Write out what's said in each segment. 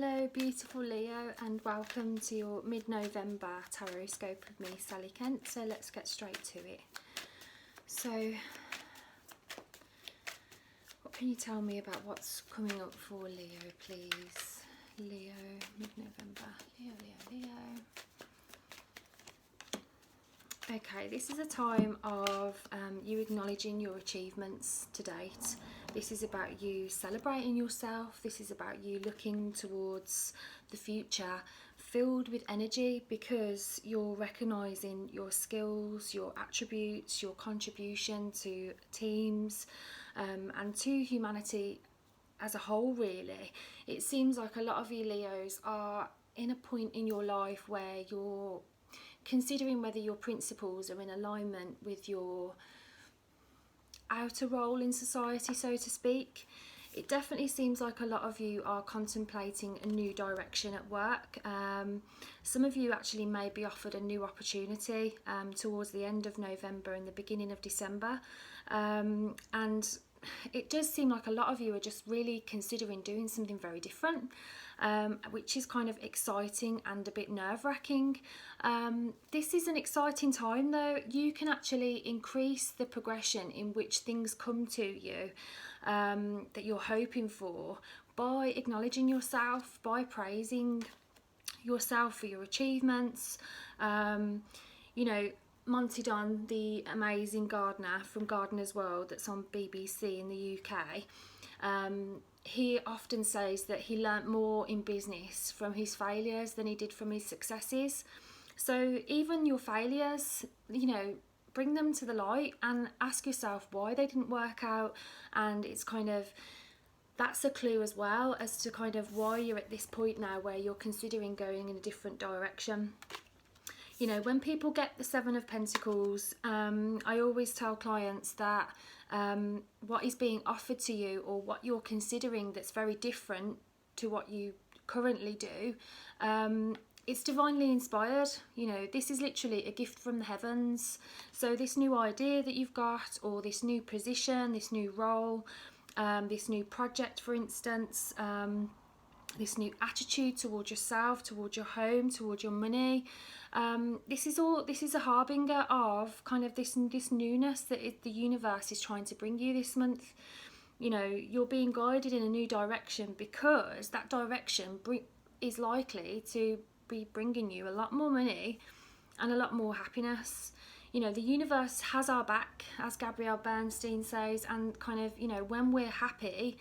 Hello beautiful Leo, and welcome to your mid-November Tarotscope with me, Sally Kent. So let's get straight to it. So what can you tell me about what's coming up for Leo, please? Leo, mid-November. Leo. Okay, this is a time of you acknowledging your achievements to date. This is about you celebrating yourself. This is about you looking towards the future filled with energy, because you're recognizing your skills, your attributes, your contribution to teams and to humanity as a whole, really. It seems like a lot of you Leos are in a point in your life where you're considering whether your principles are in alignment with your outer role in society, so to speak. It definitely seems like a lot of you are contemplating a new direction at work. Some of you actually may be offered a new opportunity towards the end of November and the beginning of December, and it does seem like a lot of you are just really considering doing something very different, which is kind of exciting and a bit nerve-wracking. This is an exciting time though. You can actually increase the progression in which things come to you that you're hoping for by acknowledging yourself, by praising yourself for your achievements. You know, Monty Don, the amazing gardener from Gardener's World that's on BBC in the UK, he often says that he learnt more in business from his failures than he did from his successes. So even your failures, you know, bring them to the light and ask yourself why they didn't work out. And it's kind of, that's a clue as well as to kind of why you're at this point now where you're considering going in a different direction. You know, when people get the Seven of Pentacles, I always tell clients that what is being offered to you, or what you're considering that's very different to what you currently do, it's divinely inspired. You know, this is literally a gift from the heavens. So this new idea that you've got, or this new position, this new role, this new project, for instance, this new attitude towards yourself, towards your home, towards your money, this is a harbinger of kind of this newness that the universe is trying to bring you this month. You know, you're being guided in a new direction, because that direction is likely to be bringing you a lot more money and a lot more happiness. You know, the universe has our back, as Gabrielle Bernstein says, and kind of, you know, when we're happy,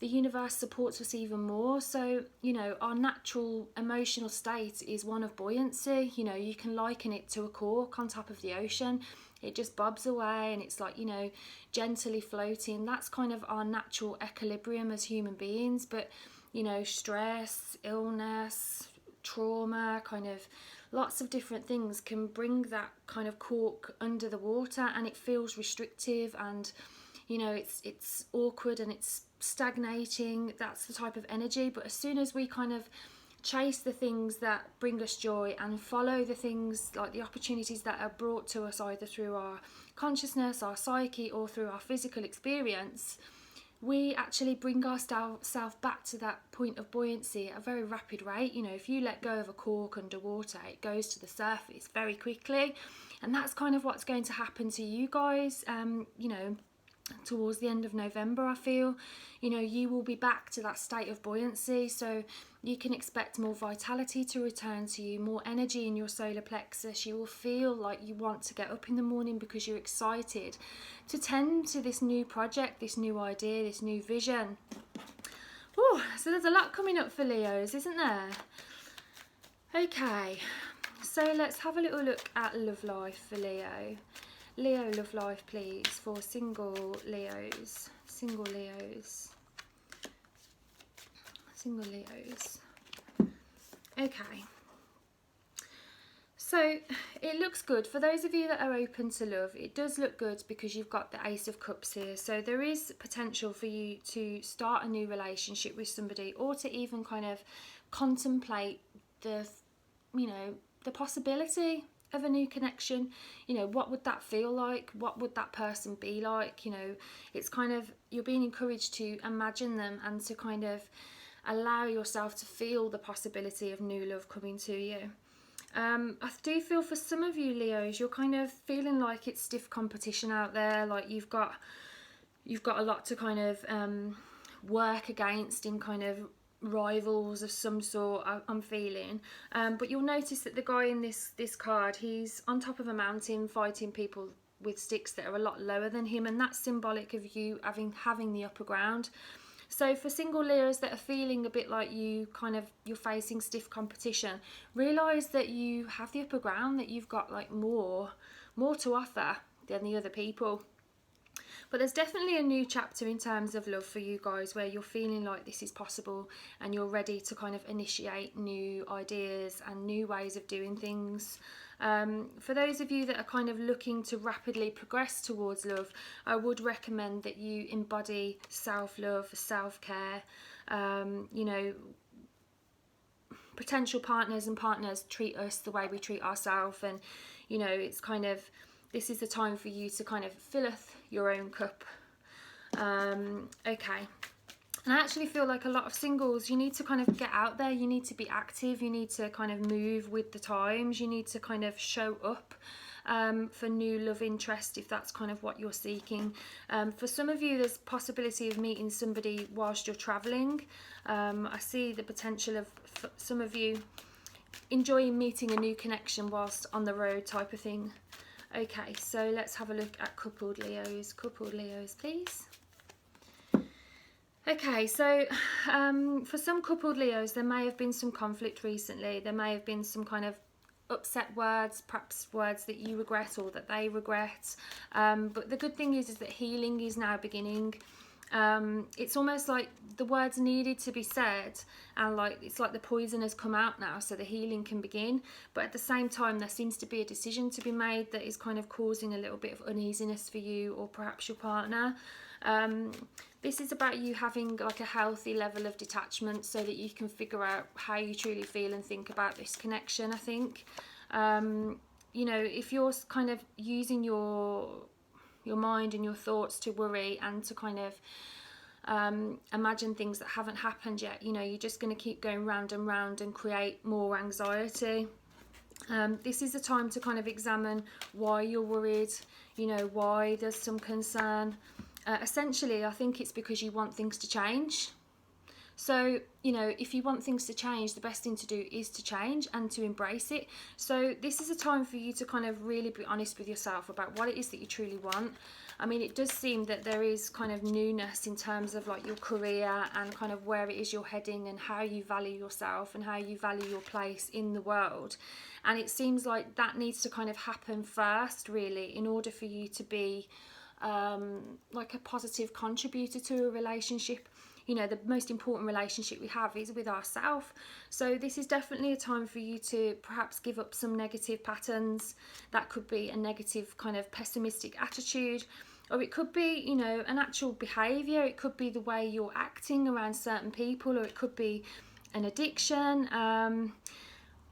the universe supports us even more. So, you know, our natural emotional state is one of buoyancy. You know, you can liken it to a cork on top of the ocean. It just bobs away and it's like, you know, gently floating. That's kind of our natural equilibrium as human beings. But, you know, stress, illness, trauma, kind of lots of different things can bring that kind of cork under the water, and it feels restrictive, and, you know, it's awkward and it's stagnating. That's the type of energy. But as soon as we kind of chase the things that bring us joy and follow the things, like the opportunities that are brought to us either through our consciousness, our psyche, or through our physical experience, we actually bring ourselves back to that point of buoyancy at a very rapid rate. You know, if you let go of a cork underwater, it goes to the surface very quickly, and that's kind of what's going to happen to you guys. You know, towards the end of November, I feel, you know, you will be back to that state of buoyancy. So you can expect more vitality to return to you, more energy in your solar plexus. You will feel like you want to get up in the morning because you're excited to tend to this new project, this new idea, this new vision. Oh, so there's a lot coming up for Leos, isn't there? Okay, so let's have a little look at love life for Leo. Leo love life, please, for single Leos. Single Leos. Single Leos. Okay. So it looks good. For those of you that are open to love, it does look good because you've got the Ace of Cups here. So there is potential for you to start a new relationship with somebody, or to even kind of contemplate the, you know, the possibility of a new connection. You know, what would that feel like? What would that person be like? You know, it's kind of, you're being encouraged to imagine them and to kind of allow yourself to feel the possibility of new love coming to you. I do feel for some of you Leos, you're kind of feeling like it's stiff competition out there, like you've got a lot to kind of work against in kind of rivals of some sort. I'm feeling, but you'll notice that the guy in this card, he's on top of a mountain fighting people with sticks that are a lot lower than him, and that's symbolic of you having the upper ground. So for single Leos that are feeling a bit like you're facing stiff competition, realise that you have the upper ground, that you've got like more to offer than the other people. But there's definitely a new chapter in terms of love for you guys, where you're feeling like this is possible and you're ready to kind of initiate new ideas and new ways of doing things. For those of you that are kind of looking to rapidly progress towards love, I would recommend that you embody self-love, self-care. You know, potential partners treat us the way we treat ourselves, and you know, it's kind of, this is the time for you to kind of filleth your own cup. Okay. And I actually feel like a lot of singles, you need to kind of get out there, you need to be active, you need to kind of move with the times, you need to kind of show up for new love interest, if that's kind of what you're seeking. For some of you, there's possibility of meeting somebody whilst you're travelling. I see the potential of some of you enjoying meeting a new connection whilst on the road type of thing. Okay, so let's have a look at coupled Leos. Coupled Leos, please. Okay, so for some coupled Leos, there may have been some conflict recently. There may have been some kind of upset words, perhaps words that you regret or that they regret. But the good thing is that healing is now beginning. It's almost like the words needed to be said, and like it's like the poison has come out now, so the healing can begin. But at the same time, there seems to be a decision to be made that is kind of causing a little bit of uneasiness for you or perhaps your partner. This is about you having like a healthy level of detachment so that you can figure out how you truly feel and think about this connection, I think. You know, if you're kind of using your mind and your thoughts to worry and to kind of imagine things that haven't happened yet, you know, you're just going to keep going round and round and create more anxiety. This is the time to kind of examine why you're worried, you know, why there's some concern. Essentially, I think it's because you want things to change. So, you know, if you want things to change, the best thing to do is to change and to embrace it. So this is a time for you to kind of really be honest with yourself about what it is that you truly want. I mean, it does seem that there is kind of newness in terms of like your career and kind of where it is you're heading and how you value yourself and how you value your place in the world. And it seems like that needs to kind of happen first, really, in order for you to be like a positive contributor to a relationship. You know, the most important relationship we have is with ourselves. So this is definitely a time for you to perhaps give up some negative patterns. That could be a negative kind of pessimistic attitude, or it could be, you know, an actual behaviour. It could be the way you're acting around certain people, or it could be an addiction.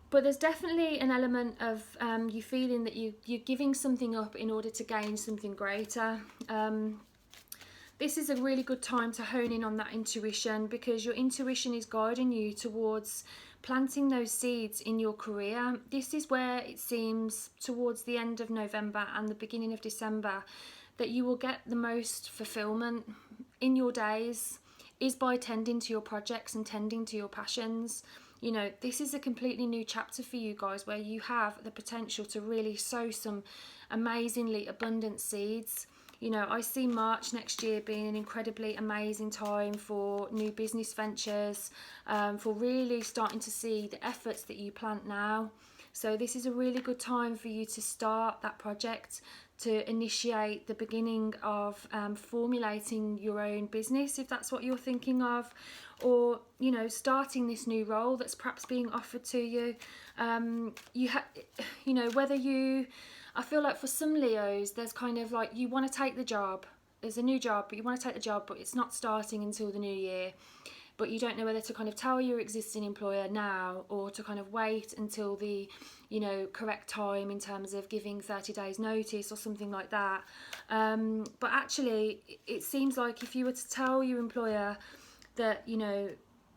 But there's definitely an element of you feeling that you're giving something up in order to gain something greater. This is a really good time to hone in on that intuition, because your intuition is guiding you towards planting those seeds in your career. This is where it seems towards the end of November and the beginning of December that you will get the most fulfillment in your days, is by tending to your projects and tending to your passions. You know, this is a completely new chapter for you guys, where you have the potential to really sow some amazingly abundant seeds. You know, I see March next year being an incredibly amazing time for new business ventures, for really starting to see the efforts that you plant now. So this is a really good time for you to start that project, to initiate the beginning of formulating your own business, if that's what you're thinking of, or, you know, starting this new role that's perhaps being offered to you. You know, whether you... I feel like for some Leos, there's kind of like, you want to take the job. There's a new job, but you want to take the job, but it's not starting until the new year. But you don't know whether to kind of tell your existing employer now, or to kind of wait until the, you know, correct time in terms of giving 30 days notice or something like that. But actually, it seems like if you were to tell your employer that, you know,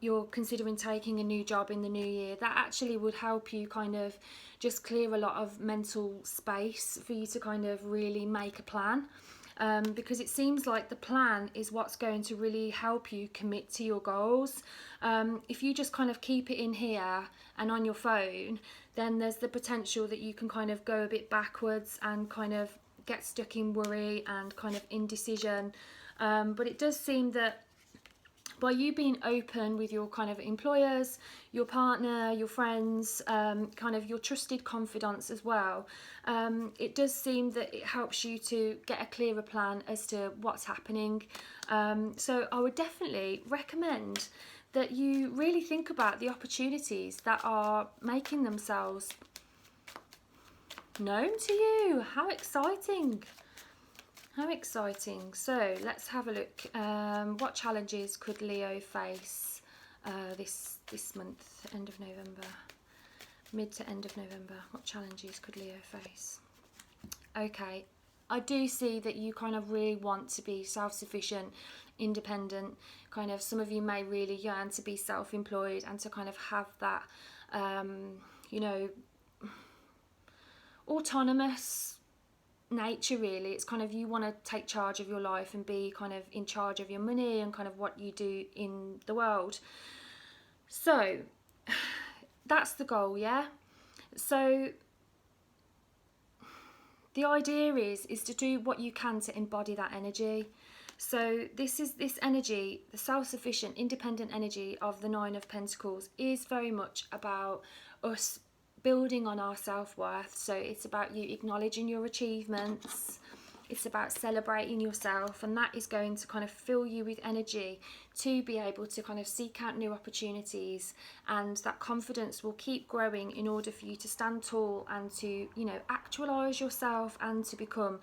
you're considering taking a new job in the new year, that actually would help you kind of just clear a lot of mental space for you to kind of really make a plan. Because it seems like the plan is what's going to really help you commit to your goals. If you just kind of keep it in here and on your phone, then there's the potential that you can kind of go a bit backwards and kind of get stuck in worry and kind of indecision. But it does seem that by you being open with your kind of employers, your partner, your friends, kind of your trusted confidants as well, it does seem that it helps you to get a clearer plan as to what's happening. So I would definitely recommend that you really think about the opportunities that are making themselves known to you. How exciting! How exciting. So let's have a look. What challenges could Leo face this month, end of November, mid to end of November? What challenges could Leo face? Okay, I do see that you kind of really want to be self-sufficient, independent. Kind of some of you may really yearn to be self-employed and to kind of have that, you know, autonomous nature. Really, it's kind of you want to take charge of your life and be kind of in charge of your money and kind of what you do in the world. So that's the goal, yeah. So the idea is to do what you can to embody that energy. So this energy, the self-sufficient, independent energy of the Nine of Pentacles, is very much about us building on our self-worth. So it's about you acknowledging your achievements, it's about celebrating yourself, and that is going to kind of fill you with energy to be able to kind of seek out new opportunities, and that confidence will keep growing in order for you to stand tall and to, you know, actualize yourself and to become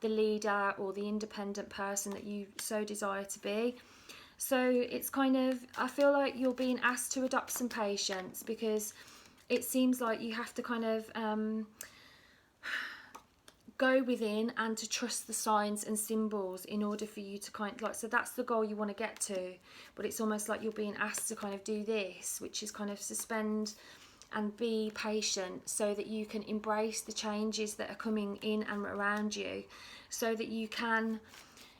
the leader or the independent person that you so desire to be. So it's kind of, I feel like you're being asked to adopt some patience, because it seems like you have to kind of go within and to trust the signs and symbols in order for you to kind of like, so that's the goal you want to get to, but it's almost like you're being asked to kind of do this, which is kind of suspend and be patient so that you can embrace the changes that are coming in and around you, so that you can,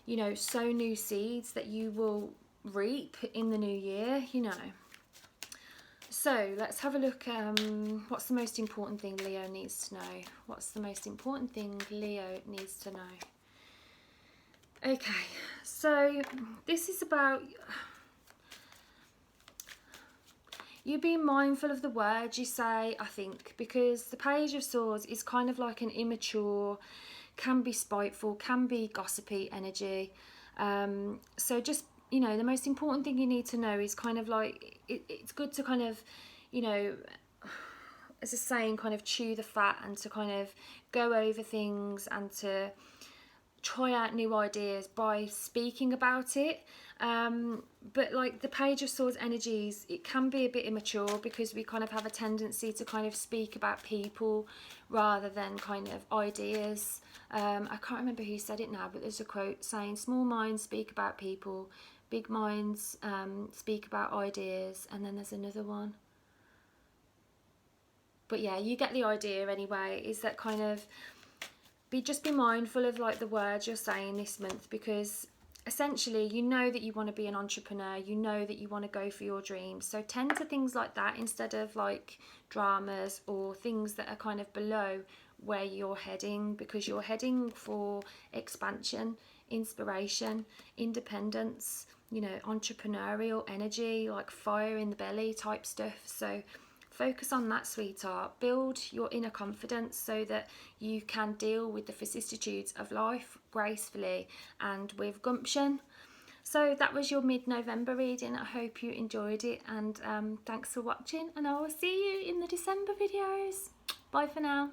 you know, sow new seeds that you will reap in the new year, you know. So let's have a look. What's the most important thing Leo needs to know? What's the most important thing Leo needs to know? Okay, so this is about you being mindful of the words you say, I think, because the Page of Swords is kind of like an immature, can be spiteful, can be gossipy energy. So just, you know, the most important thing you need to know is kind of like, it's good to kind of, you know, as a saying, kind of chew the fat and to kind of go over things and to try out new ideas by speaking about it. But like the Page of Swords energies, it can be a bit immature because we kind of have a tendency to kind of speak about people rather than kind of ideas. I can't remember who said it now, but there's a quote saying small minds speak about people, big minds speak about ideas, and then there's another one. But yeah, you get the idea anyway, is that kind of just be mindful of like the words you're saying this month, because essentially you know that you want to be an entrepreneur, you know that you want to go for your dreams, so tend to things like that instead of like dramas or things that are kind of below where you're heading, because you're heading for expansion, inspiration, independence, you know, entrepreneurial energy, like fire in the belly type stuff. So focus on that, sweetheart. Build your inner confidence so that you can deal with the vicissitudes of life gracefully and with gumption. So that was your mid-November reading. I hope you enjoyed it, and thanks for watching, and I will see you in the December videos. Bye for now.